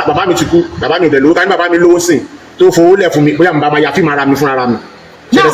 bàbá mi ti kú bàbá mi ò dẹ̀ lówó ká ní bàbá mi lówó sìn tó fowó lẹ̀ fún mi bóyá mo bá ma ya fíìmù ara mi fúnra ara mi. Now,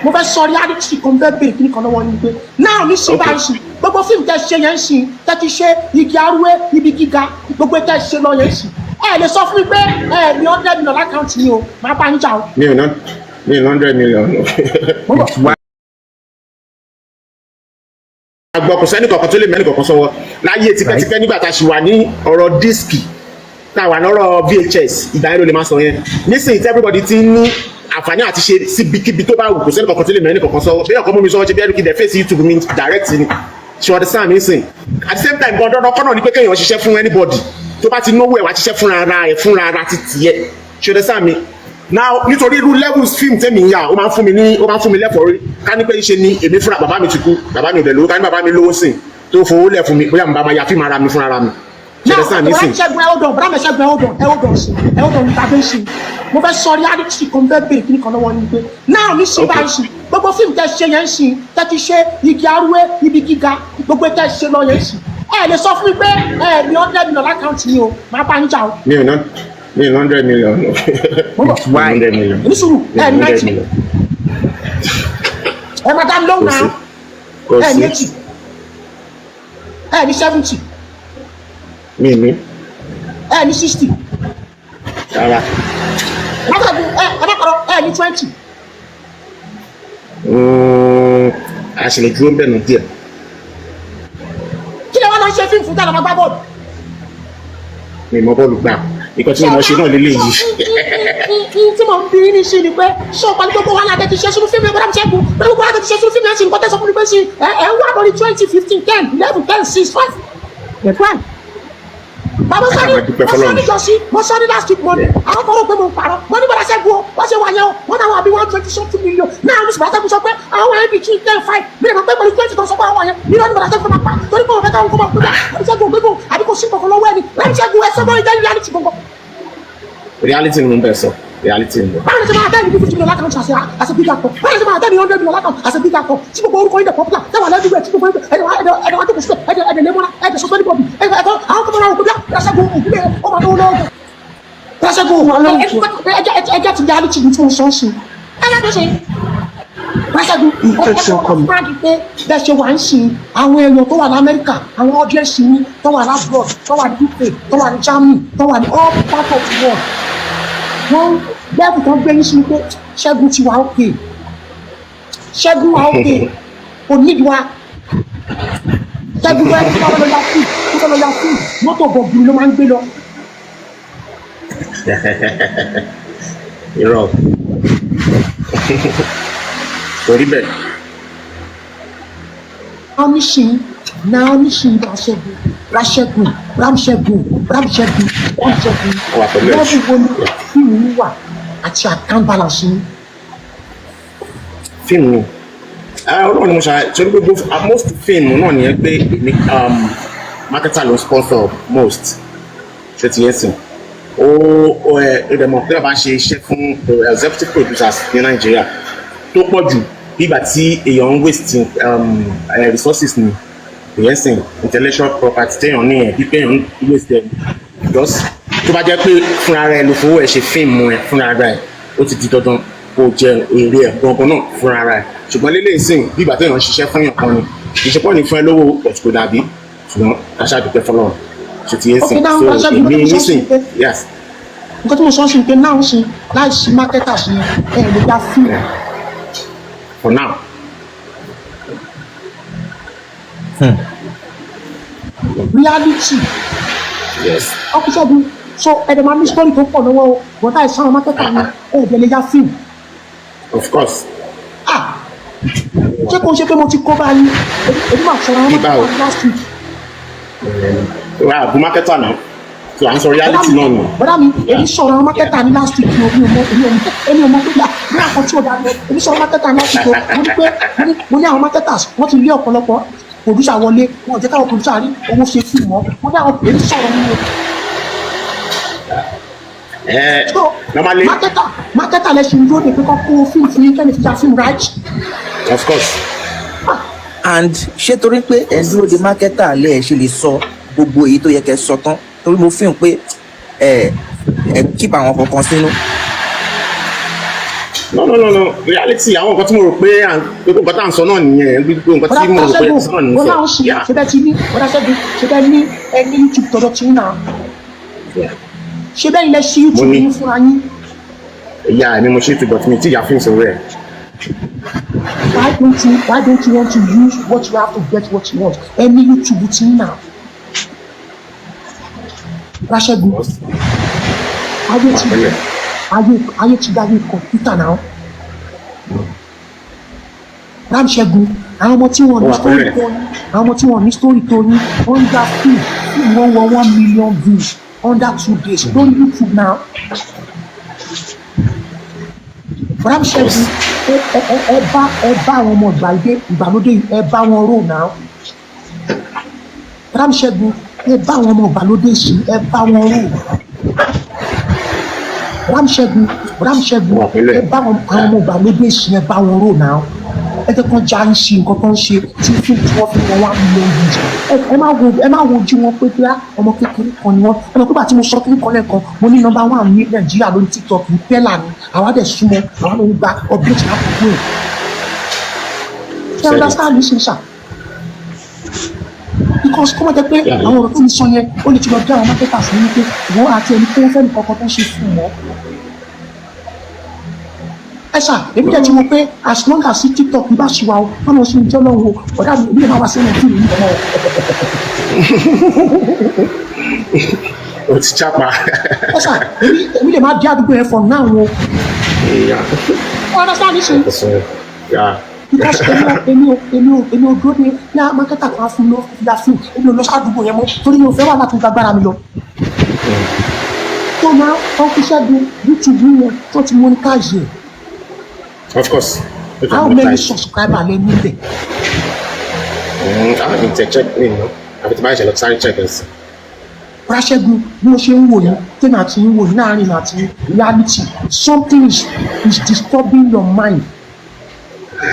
mo fẹ́ sọ reality kan bẹ́ẹ̀ bẹ́ẹ̀ kí ni kan lọ́wọ́ ní pé náà ní sí báyìí sí gbogbo fíìmù tẹ́ ṣe yẹn sí tẹ́ ti ṣe igi arúgbó ibi gíga gbogbo tẹ́ ṣe lọ yẹn sí ẹ lè sọ fún mi pé ẹ ní 100 million lákàntì mi o máa bá yín jà o. mi ò 100 million. àgbọ̀ kò sẹ́ni kankan tó lè mẹ́ni kankan sọ́wọ́ láyé tipẹ́tipẹ́ nígbà tá a ṣì wà ní ọ̀rọ̀ díìskì tá a wà lọ́rọ̀ VHS ìgbà yẹn ló lè máa sọ yẹn nísìnyí everybody ti ní àǹfààní àti ṣe síbikíbi tó bá wù kò sẹ́ni kankan tó lè mẹ́ni kankan sọ́wọ́ bí ọkọ mú mi sọ́wọ́ ṣe bí ẹni kí dẹ̀ fèsì YouTube mi direct ni ṣe ọdẹ sáà mi sìn at the same time gan dandan kọ́nà ni pé kéèyàn ṣiṣẹ́ fún anybody tó bá ti náwó ẹ̀ wá ṣiṣẹ́ fúnra ara ti tiẹ̀ ṣe ọdẹ sáà mi now nítorí irú levels film tẹ́mi ń yà ó máa ń fún mi lẹ́fọ̀ọ́ rí ká ní pé ṣe ni èmi fúnra bàbá mi ti kú bàbá mi ò dẹ̀ lówó ká ní bàbá mi lówó sìn tó fowó lẹ̀ fún mi bóyá mo bá ma ya fíìmù ara mi fúnra ara mi. Now, ṣẹ́gun hold on, intervention. Mo fẹ́ sọ reality kan bẹ́ẹ̀ bẹ́ẹ̀ kí ni kan lọ́wọ́ ní pé náà ní sí báyìí sí gbogbo fíìmù tẹ́ ṣe yẹn sí tẹ́ ti ṣe igi arúgbó ibi gíga gbogbo tẹ́ ṣe lọ yẹn sí ẹ lè sọ fún mi pé ẹ ní 100 million lákàntì mi o máa bá yín jà o. mi ò 100 million. why ní sùúrù ẹ ní 90 million ẹ máa dá lóhùn náà ẹ ní 80 ẹ ní 70. mi ní 60. rárá. ní 20. a sì lè dúró bẹ́ẹ̀ nù díẹ̀. kí lè wá lọ ṣe fíìmù fún tààlà máa gbá bọ́ọ̀lù. mi mọ bọ́ọ̀lù gbà nǹkan tí mo ṣe náà lélẹ̀ yìí. tí mo ń bí ní sí ni pé ṣọ́ọ̀pá ní gbogbo wa láti ti ṣe sínú fíìmù ẹgbẹ́ láti ṣẹ́gun pẹ̀lú gbogbo wa láti ti ṣe sínú fíìmù ẹ̀sìn nǹkan tẹ̀sán fún mi pé sí ẹ̀ wá lórí 2015 10 11 10 6 5. Get one. Bàbá sọ́ni mo sọ́ni last week money àwọn kan rò pé mo ń parọ́ mo ní bọ́lá ṣẹ́gun o wọ́n ṣe wà yẹn o wọ́n náà wà bí 120 something million náà ní bọ́lá ṣẹ́gun sọ pé àwọn yẹn bí 10 5 mílíọ̀nù máa pẹ́ pẹ̀lú 20 tó sọ pé àwọn yẹn mílíọ̀nù bọ́lá ṣẹ́gun máa pa torí pé òun fẹ́ káwọn kó máa pẹ́ bá ṣẹ́gun ògbégùn àbí kò sí kankan lọ́wọ́ ẹni láti ṣẹ́gun ẹsẹ̀ mọ́ ìjẹ́ reality gbogbo. reality ni mo ń bẹ̀ sọ reality ni. báwo ni ṣe máa tẹ́lẹ̀ ní 50 million lákàntì àṣẹ big actor báwo ni ṣe máa tẹ́lẹ̀ ní 100 million lákàntì àṣẹ big actor tí gbogbo orúkọ yìí dẹ̀ popular tẹ́wà lẹ́dúgbẹ̀ tí gbogbo ẹ̀dẹ̀ wá tó kù sílẹ̀ ẹ̀dẹ̀ lẹ́mọ́ra ẹ̀dẹ̀ sọ́sọ́ nípò bí ẹ̀kọ́ àwọn kọ́mọ́ra òkú bí Ṣẹ́gun ògúngbè ọmọ tó lọ́wọ́ Ṣẹ́gun ẹ̀jẹ̀ ti reality ní tí mo sọ sí ẹ̀yà tó ṣe Ṣẹ́gun ọ̀pọ̀ pé bẹ́ẹ̀ ṣe wà ń sin àwọn èèyàn tó wà ní Amẹ́ríkà àwọn audience ní tó wà ní abroad tó wà ní UK tó wà ní Germany tó wà ní all part of the world wọ́n lẹ́bù tó gbé yín sí pé Ṣẹ́gun ti wà òkè Ṣẹ́gun wà òkè onídìí wa Ṣẹ́gun wẹ́n tí wọ́n lọ ya fún mọ́tò bọ̀gùn ló máa ń gbé lọ. irọ́ torí bẹ́ẹ̀. Náà Ráṣẹ́gun lọ́dún wo ni fíìmù wà àti account balance ni. fíìmù ọlọ́run ni mo ṣàlàyé torí gbogbo most fíìmù náà nìyẹn pé marketer ló sponsor most ṣé ti yẹn sìn ó ìdẹ̀mọ̀ pé bàbá ń ṣe iṣẹ́ fún executive producers ní Nàìjíríà tó pọ̀ jù nígbà tí èèyàn ń waste resources ni ìyẹn sìn intellectual property téèyàn ní ẹ̀ bí péèyàn ń waste ẹ̀ just tó bá jẹ́ pé fúnra rẹ̀ ló fowó ẹ̀ ṣe fíìmù ẹ̀ fúnra rẹ̀ ó ti di dandan kó jẹ èrè ẹ̀ gbọ̀ngàn náà fúnra rẹ̀ ṣùgbọ́n lélẹ̀ ìsìn bí ìgbà téèyàn ń ṣiṣẹ́ fún yàn kan ni ìṣepọ̀ ní fún ẹ lówó ọ̀tún kò dàbí ṣùgbọ́n aṣáàdùpẹ́ fọlọ́run ṣe ti yé sìn so èmi nísìn yes. nǹkan tí mo sọ sí pé náà ń sin láìsí marketers yẹn ẹ̀ lè gba fíìmù. for now. Reality. Yes. ọkùnrin Ṣẹ́gun so ẹ̀dẹ̀ máa ní story tó pọ̀ lọ́wọ́ o bọ́tà ìsáwọn marketer ni ẹ̀dẹ̀ lè ya fíìmù. Of course. Ṣé kò ṣe pé mo ti kó báyìí èyí máa sọ̀rọ̀ àwọn marketer last week. wà á bu marketer náà so à ń sọ reality náà nù. bọ́dà mi èyí sọ̀rọ̀ àwọn marketer ní last week èmi ò mọ pé bí àkọ́ tí o dá lọ èmi sọ̀rọ̀ marketer last week mo ní pé mo ní àwọn marketers wọ́n ti lé ọ̀pọ̀lọpọ̀ producer wọlé wọn ò jẹ́ káwọn producer rí owó ṣe fíìmù ọ́ wọ́n dá àwọn èyí sọ̀rọ̀ nínú. normally marketer lẹ ṣe ń dúró de pé kọ́ kó fíìmù fún yín kẹ́ni fi ja fíìmù right. of course. and ṣé torí pé ẹ̀ ń dúró de marketer lẹ́ ẹ̀ ṣe lè sọ gbogbo èyí tó yẹ kẹ́ sọ tán torí mo fi hàn pé ẹ keep àwọn kankan sínú. no reality àwọn nǹkan tí mo rò pé gbogbo nǹkan tá à ń sọ náà nìyẹn gbogbo nǹkan tí mo rò pé sọ nìyẹn. bọ́lá ọ̀sìn ṣe bẹ́ẹ̀ ti ní bọ́lá ṣẹ́gun ṣe bẹ́ẹ̀ ní ẹni YouTube tọ̀dọ̀ tí ń nà ṣe bẹ́ẹ̀ ilẹ̀ sí YouTube yín fúnra yín. ìyá ẹ̀mí mo ṣe YouTube but mi tí ìyá fíìmù sọ̀rọ̀ ẹ̀. Why don't you want to use what you have to get what you want? Any YouTube thing now. Rashegun. Ayé ti dáyé kọ̀mpútà náà. Ramsegun, àwọn ọmọ tí wọ́n ní story tó yín, àwọn ọmọ tí wọ́n ní story tó yín, under film, wọ́n wọ 1 million views under 2 days lórí YouTube now. Ramsegun, ẹ bá àwọn ọmọ ìgbàlódé ẹ bá wọn rò náà. Ramsegun, ẹ bá àwọn ọmọ ìgbàlódé sí ẹ bá wọn rò. Ramsegun, ẹ bá àwọn ọmọ ìgbàlódé sí ẹ bá wọn rò náà. Ẹ jẹ́ kán já ń ṣe nǹkan tó ń ṣe tí fíìmù tí wọ́n fi wọn 1 million views. Ẹ má wo ojú wọn pé bí ọmọ kékeré kan ni wọ́n. Ẹ mọ̀ pé bàtí mo sọ kí nǹkan lẹ́ẹ̀kan mo ní nọ́mbà 1 ní Nàìjíríà lórí TikTok ní Pẹ́lá ni àwa dẹ̀ súnmọ́ àwa ló ń gba update lákòókò ẹ̀. Ṣé ẹ understand ní ṣe because kọ́mọ̀ jẹ́ pé àwọn ọ̀rọ̀ tó ń sọ yẹn ó lè ti lọ bí àwọn marketers ní wípé wọ́n àti ẹni tó ń fẹ́ nìkan kan tó ń ṣe fún wọn. Ẹ ṣá èmi jẹ́ ti mọ̀ pé as long as TikTok bá ṣì wà ó wọ́n lọ sí ìjọ náà wo ọ̀dà mi èmi lè máa wá sí ẹ̀rọ ìlú ọmọ o ti chapa. Ẹ ṣá èmi lè máa dé àdúgbò yẹn for now o. Wọ́n understand ní ṣe. Because èmi ò dúró ní marketer kan fún mi lọ fún èmi ò lọ sí àdúgbò yẹn mọ́ torí mi ò fẹ́ wà láti gbàgbára mi lọ. Tó máa ń fi Ṣẹ́gun YouTube yẹn tó ti monetize yẹn. Of course. How many subscribers lè ní bẹ̀? I haven't checked in, no. Àbí tí bá ṣe lọ sáré check ẹ̀. Rashegun bí ó ṣe ń wò yín tèmi àti yín wò yín láàrin àti reality something is disturbing your mind.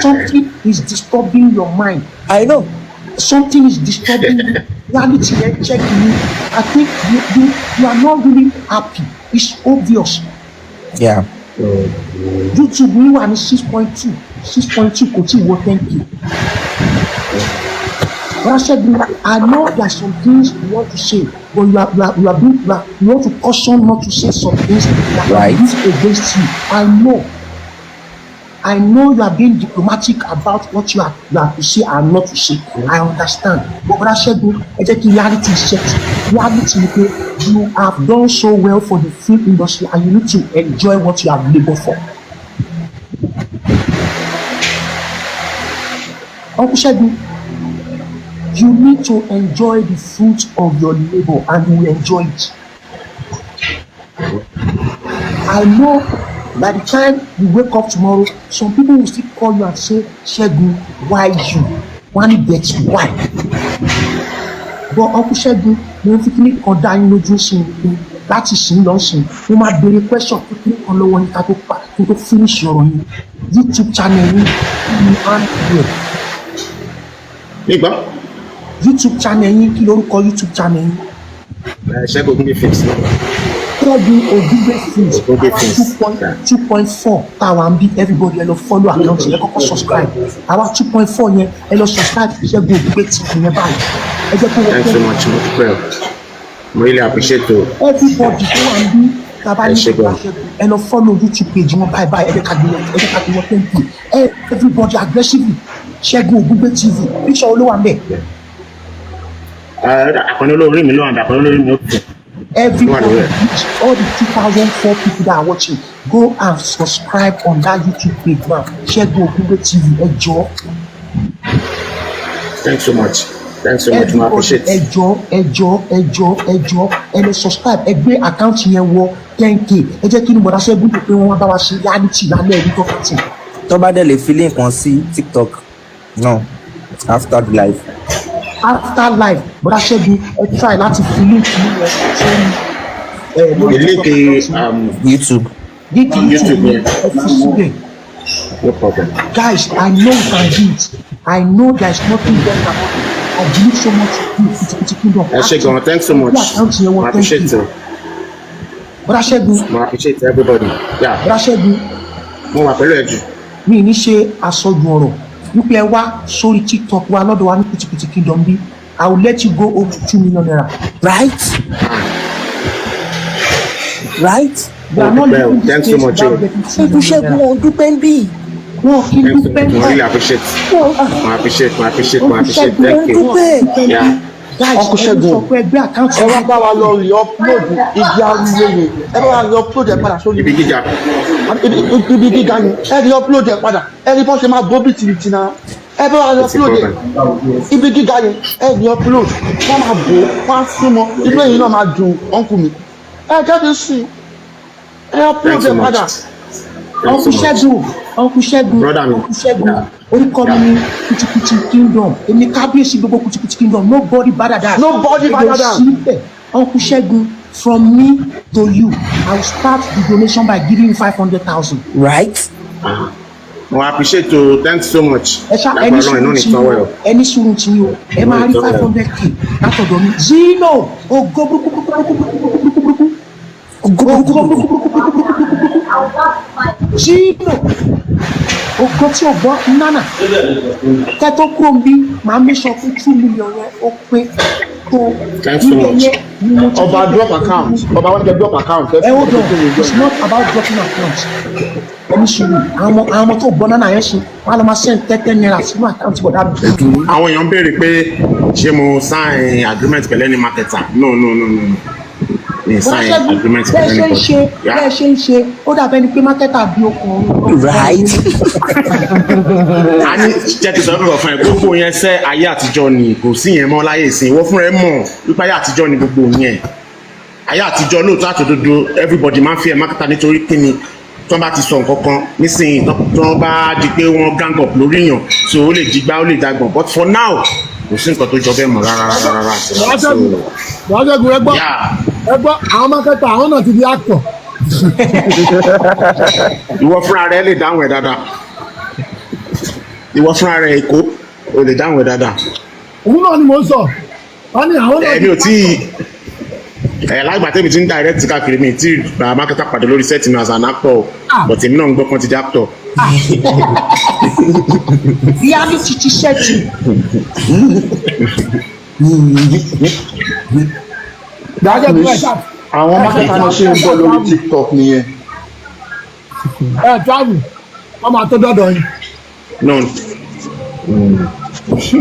Something is disturbing your mind. I know. Something is disturbing reality. Check me. I think you are not really happy. It's obvious. Yeah. YouTube ní wà ní 6.2 kò tí ì wọ 10K. Rashegun, I know there are some things you want to say, but you want to caution not to say some things that are used against you. I know you are being diplomatic about what you are to say and not to say. I understand. But Rashegun, ẹ jẹ́ kí reality set. Reality ni pé you have done so well for the film industry and you need to enjoy what you have labored for. Uncle Shegun, you need to enjoy the fruit of your labor and you will enjoy it. I know by the time you wake up tomorrow, some people will still call you and say, Shegun, why you? One bet why? But Uncle Shegun, mo fi kíní kan dá yín lójú sí i láti sìn lọ sìn. Mo máa béèrè question kíní kan lọ́wọ́ yín ká tó finish ọ̀rọ̀ yín. YouTube channel yín ní Android. Nígbà? YouTube channel yín kí lórúkọ YouTube channel yín? Ṣẹ́gun Ògúngbè Films náà. Ṣẹ́gun Ògúngbè Films 2.4 táwa ń bí everybody ẹ lọ follow account yẹn kọ́kọ́ subscribe. Àwa 2.4 yẹn ẹ lọ subscribe Ṣẹ́gun Ògúngbè TV yẹn báyìí. Ẹ jẹ́ kó wọ́n Thanks so much, mo dúpẹ́ o. Mo really appreciate o. Everybody tó wà ń bí tábà ní ìgbà ẹ lọ follow YouTube page wọn báyìí ẹ jẹ́ ká gbé wọn 10K. Everybody aggressively Ṣẹ́gun Ògúngbè TV picture olówó àmbẹ̀. Àkànní olórí mi ló wà ní àkànní olórí mi ó kù. Everybody, all the 2004 people that are watching, go and subscribe on that YouTube page now. Ṣẹ́gun Ògúngbè TV, ẹ jọ̀ọ́. Thanks so much. I appreciate it. Ẹ jọ̀ọ́, ẹ lọ subscribe, ẹ gbé àkáǹtì yẹn wọ 10K. Ẹ jẹ́ kí ni bọ̀dá Ṣẹ́gun tó pé wọ́n bá wa ṣe reality lálẹ́ ẹ̀rí tó kàtì. Tó bá dẹ̀ lè fi link kan sí TikTok. No, after the live. After live, bọ̀dá Ṣẹ́gun ẹ try láti fi link yín yẹn sórí YouTube. YouTube yẹn ẹ fi síbẹ̀. No problem. Guys, I know you can do it. I know there is nothing better about it. I believe so much in Kuti Kingdom. SEGUN, thanks so much. I appreciate it. But SEGUN, I appreciate everybody. Yeah. but SEGUN, Mo wà pẹ̀lú ẹ jù. mi ní ṣe àsọjù ọ̀rọ̀ wípé ẹ wá sórí TikTok wa lọ́dọ̀ wa ní Kuti Kingdom bí I will let you go up to 2 million naira. Right? Right? We are not leaving this Thanks so place much. without getting 2 Ṣẹ́gun million Ṣẹ́gun naira. ọdún pẹ́ńbì. Wọn kì í Thanks so dúpẹ́ much. I really appreciate. I appreciate. Thank you. Yeah. Guys, Uncle ẹ Ṣẹ́gun, sọ pé ẹgbẹ́ àkáǹtì ẹ wá bá wa lọ re-upload ibi arúgbó yẹn, ẹ bá wa re-upload ẹ padà sórí Ibi gíga. ibi gíga ni, ẹ re-upload ẹ padà, ẹ rí bọ́n ṣe máa bó bìtìbìtì náà, ẹ bá wa re-upload ẹ ibi gíga yẹn, ẹ re-upload, wọ́n máa bò ó, wọ́n á súnmọ́, inú èyí náà máa dùn uncle mi, ẹ jáde sí ẹ upload ẹ padà. Uncle Ṣẹ́gun, Brother mi. Uncle Ṣẹ́gun, orúkọ mi ní Kuti Kingdom, èmi kábíyèsí gbogbo Kuti Kingdom, nobody better than. Nobody better than. Síbẹ̀, Uncle Ṣẹ́gun, from me to you, I will start the donation by giving you 500,000. Right? Mo appreciate o. Thanks so much. Ẹ ṣá ẹni sùúrù tí yín o, ẹni sùúrù tí yín o, ẹ máa rí 500k látọ̀dọ̀ mi. Zino, ògo burúkú. Zino, ògo tí ò gbọ́ nánà. Kẹ́tọ́ kúrò ń bí, màá mẹ́sàn fún 2 million yẹn ó pé tó ilé yẹn ni mo ti. Ọba drop account, ọba wọn jẹ drop account. Ẹ hold on, it's not about dropping account. Ẹni sùúrù, àwọn ọmọ tó gbọ́ nánà yẹn ṣe, wọ́n á lọ máa send 10 naira sínú àkáǹtì bọ̀dá mi. Àwọn èèyàn béèrè pé ṣé mo sign agreement pẹ̀lú any marketer? No. Mi sign agreement pẹ̀lú anybody. Bẹ́ẹ̀ ṣe ń ṣe, ó dàbẹ́ ni pé marketer bí okùn. Right? A ní jẹ́ kí n sọ fún ẹ gbogbo yẹn sẹ́ ayé àtijọ́ ni kò sí yẹn mọ́ láyé ìsìn ìwọ fúnra ẹ mọ̀ wípé ayé àtijọ́ ni gbogbo yẹn. Ayé àtijọ́ lóòótọ́ àtòdodo everybody máa ń fi ẹ̀ marketer nítorí kíni tí wọ́n bá ti sọ nǹkan kan nísìnyí tí wọ́n bá di pé wọ́n gang up lórí yàn so ó lè digbá ó lè dagbọ̀n but for now kò sí nǹkan tó jọ bẹ́ẹ̀ mọ́ rárá. Ṣẹ́gun ẹ gbọ́ àwọn mákẹ́tà àwọn náà ti di actor. Ìwọ fúnra rẹ lè dáhùn ẹ̀ dáadáa. Ìwọ fúnra rẹ Èkó o lè dáhùn ẹ̀ dáadáa. Òun náà ni mò ń sọ. Wọ́n ní àwọn náà. Èmi ò tí lágbà tẹ́mi ti ń direct káàkiri mi tí bá mákẹ́tà pàdé lórí set mi as an actor but èmi náà ń gbọ́ kan ti di actor. Reality ti ṣẹ́ẹ̀tì. Dájọ́ bí wọ́n ṣáà. Àwọn mákẹ́tà náà ṣe ń bọ́ lórí TikTok nìyẹn. Travel ọmọ àtọ́ dọ́dọ̀ yín. No.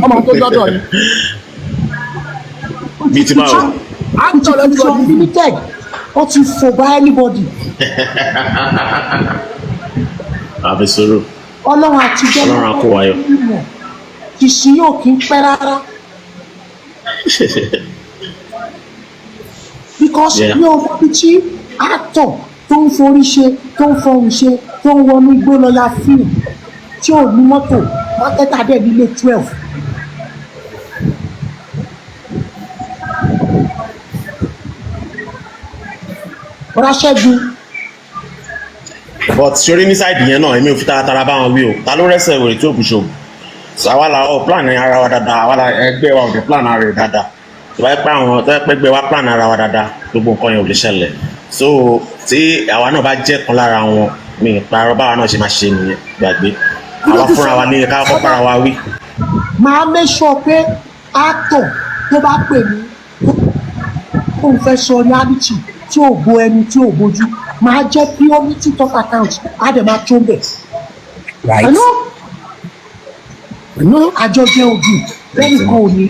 Ọmọ àtọ́ dọ́dọ̀ yín. Bí ti báwo. Actor unlimited, ó ti fò bá anybody. Àfi sọ̀rọ̀. Ọlọ́run àtijọ́ Ọlọ́run á kó wa yọ. Ìsìn yóò kí ń pẹ́ rárá. Because Yeah. ní ọmọ bíi tí actor tó ń forí ṣe tó ń fọhùn ṣe tó ń wọnú igbó lọ ya fíìmù tí ò ní mọ́tò mákẹ́tà dẹ̀ nílé 12. Bọ́dá Ṣẹ́gun. But sori ní side yẹn náà èmi ò fi taratara bá wọn wí o ta ló rẹ́sẹ̀ wèrè tí ò bùṣọ àwa la ọ plan ara wa dáadáa àwa la ẹgbẹ́ wa ò dé plan ara rẹ̀ dáadáa tó bá yẹ pé àwọn tó yẹ pé ẹgbẹ́ wa plan ara wa dáadáa gbogbo nǹkan yẹn ò lè ṣẹlẹ̀ so tí àwa náà bá jẹ́ kan lára wọn mi ìparọ́ báwa náà ṣe máa ṣe nìyẹn gbàgbé àwa fúnra wa ní ká kọ́ para wa wí. Màá make sure pé actor tó bá pè mí kó n fẹ́ sọ reality tí ò bo ẹni tí ò bójú máa jẹ́ pure TikTok account á dẹ̀ máa tó bẹ̀. Right? Àjọ jẹ́ ògùn lẹ́nu kan ò ní.